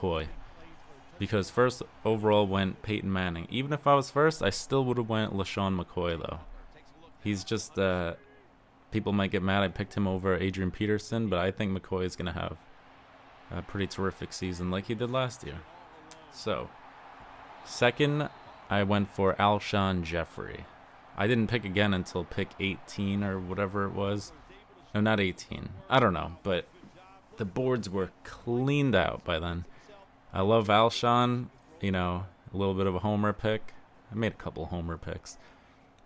McCoy. Because first overall went Peyton Manning. Even if I was first, I still would have went LaShawn McCoy, though. He's just, people might get mad I picked him over Adrian Peterson, but I think McCoy is going to have a pretty terrific season like he did last year. So, second, I went for Alshon Jeffrey. I didn't pick again until pick 18 or whatever it was. No, not 18. I don't know, but the boards were cleaned out by then. I love Alshon, a little bit of a homer pick. I made a couple homer picks.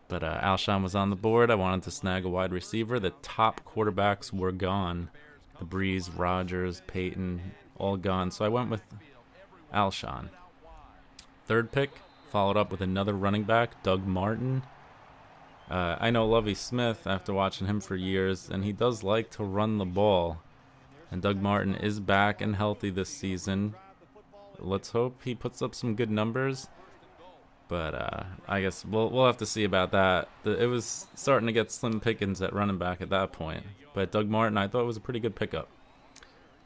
But Alshon was on the board. I wanted to snag a wide receiver. The top quarterbacks were gone. The Breeze, Rodgers, Peyton, all gone. So I went with Alshon. Third pick, followed up with another running back, Doug Martin. I know Lovie Smith after watching him for years, and he does like to run the ball. And Doug Martin is back and healthy this season. Let's hope he puts up some good numbers. But I guess we'll have to see about that. It was starting to get slim pickings at running back at that point. But Doug Martin, I thought was a pretty good pickup.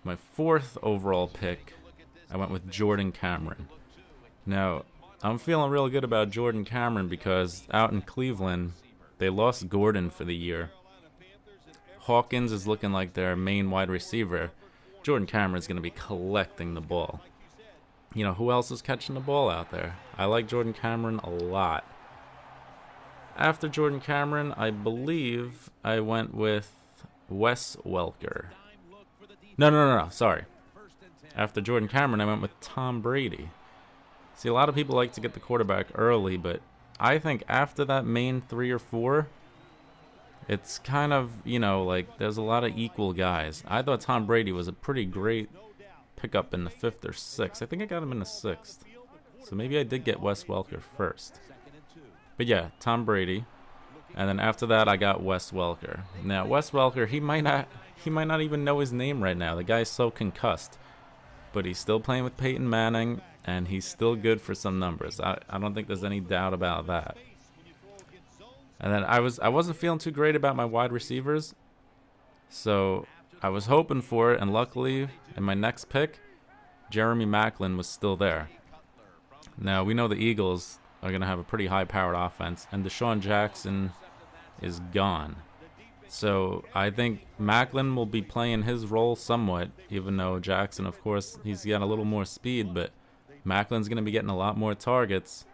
My fourth overall pick, I went with Jordan Cameron. Now, I'm feeling real good about Jordan Cameron because out in Cleveland, they lost Gordon for the year. Hawkins is looking like their main wide receiver. Jordan Cameron's going to be collecting the ball. Who else is catching the ball out there? I like Jordan Cameron a lot. After Jordan Cameron, I believe I went with Wes Welker. No, sorry. After Jordan Cameron, I went with Tom Brady. See, a lot of people like to get the quarterback early, but I think after that main 3 or 4, it's kind of, there's a lot of equal guys. I thought Tom Brady was a pretty great pickup in the 5th or 6th. I think I got him in the 6th. So maybe I did get Wes Welker first. But yeah, Tom Brady. And then after that, I got Wes Welker. Now, Wes Welker, he might not even know his name right now. The guy's so concussed. But he's still playing with Peyton Manning, and he's still good for some numbers. I don't think there's any doubt about that. And then I wasn't feeling too great about my wide receivers. So I was hoping for it, and luckily, in my next pick, Jeremy Maclin was still there. Now, we know the Eagles are going to have a pretty high-powered offense, and Deshaun Jackson is gone. So I think Maclin will be playing his role somewhat, even though Jackson, of course, he's got a little more speed, but Maclin's going to be getting a lot more targets.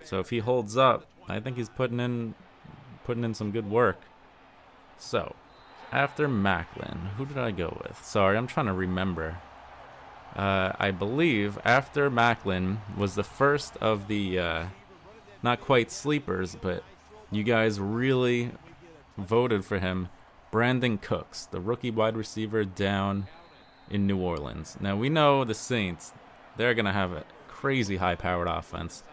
So if he holds up, I think he's putting in some good work. So after Maclin, who did I go with? Sorry, I'm trying to remember. I believe after Maclin was the first of the, not quite sleepers, but you guys really voted for him, Brandon Cooks, the rookie wide receiver down in New Orleans. Now, we know the Saints, they're going to have a crazy high-powered offense.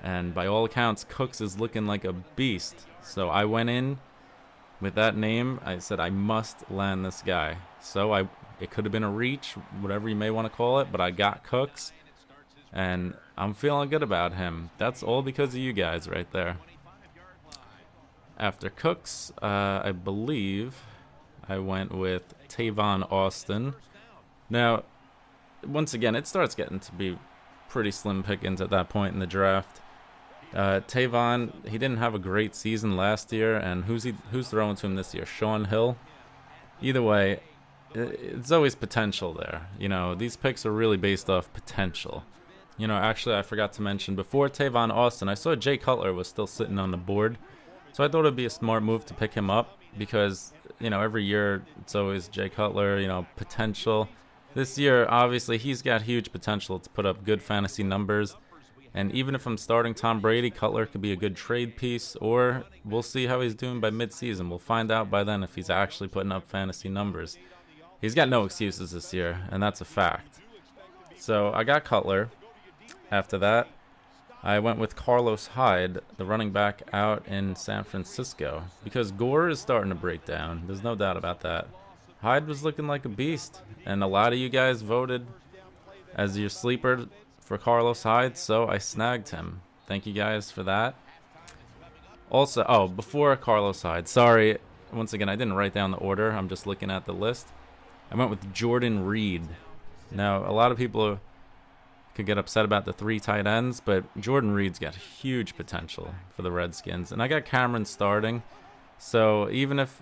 And by all accounts, Cooks is looking like a beast. So I went in with that name. I said I must land this guy. So it could have been a reach, whatever you may want to call it, but I got Cooks, and I'm feeling good about him. That's all because of you guys right there. After Cooks, I believe I went with Tavon Austin. Now, once again, it starts getting to be pretty slim pickings at that point in the draft. Tavon, he didn't have a great season last year, and who's throwing to him this year? Sean Hill? Either way, it's always potential there. These picks are really based off potential. Actually, I forgot to mention, before Tavon Austin, I saw Jay Cutler was still sitting on the board. So I thought it'd be a smart move to pick him up because, every year it's always Jay Cutler, potential. This year, obviously, he's got huge potential to put up good fantasy numbers. And even if I'm starting Tom Brady, Cutler could be a good trade piece, or we'll see how he's doing by midseason. We'll find out by then if he's actually putting up fantasy numbers. He's got no excuses this year, and that's a fact. So I got Cutler. After that, I went with Carlos Hyde, the running back out in San Francisco, because Gore is starting to break down. There's no doubt about that. Hyde was looking like a beast, and a lot of you guys voted as your sleeper for Carlos Hyde, so I snagged him. Thank you guys for that. Also, before Carlos Hyde, sorry, once again, I didn't write down the order. I'm just looking at the list. I went with Jordan Reed. Now, a lot of people could get upset about the 3 tight ends, but Jordan Reed's got huge potential for the Redskins. And I got Cameron starting, so even if,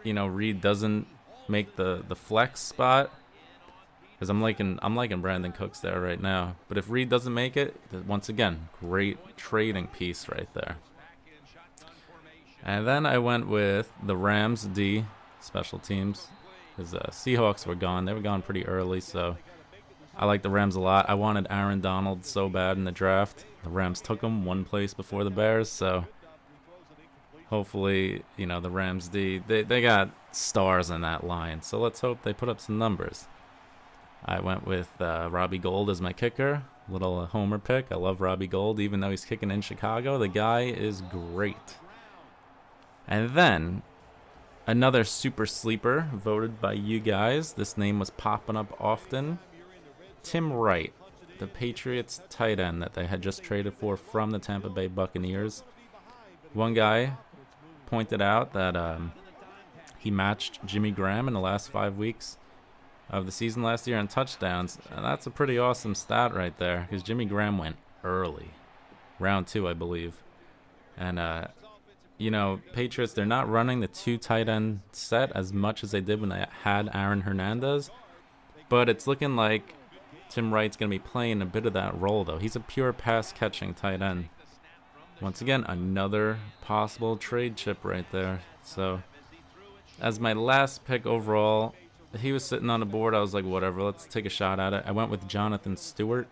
you know, Reed doesn't make the flex spot, because I'm liking Brandon Cooks there right now. But if Reed doesn't make it, once again, great trading piece right there. And then I went with the Rams D, special teams, because Seahawks were gone. They were gone pretty early, so I like the Rams a lot. I wanted Aaron Donald so bad in the draft. The Rams took him 1 place before the Bears, so hopefully, you know, the Rams D, they got stars in that line, so let's hope they put up some numbers. I went with Robbie Gould as my kicker. Little homer pick. I love Robbie Gould, even though he's kicking in Chicago. The guy is great. And then, another super sleeper voted by you guys. This name was popping up often. Tim Wright, the Patriots tight end that they had just traded for from the Tampa Bay Buccaneers. One guy pointed out that he matched Jimmy Graham in the last 5 weeks of the season last year in touchdowns, and that's a pretty awesome stat right there, because Jimmy Graham went early, round 2, I believe. And you know, Patriots, they're not running the 2 tight end set as much as they did when they had Aaron Hernandez, but it's looking like Tim Wright's going to be playing a bit of that role, though. He's a pure pass catching tight end. Once again, another possible trade chip right there. So as my last pick overall, he was sitting on the board. I was like, whatever, let's take a shot at it. I went with Jonathan Stewart.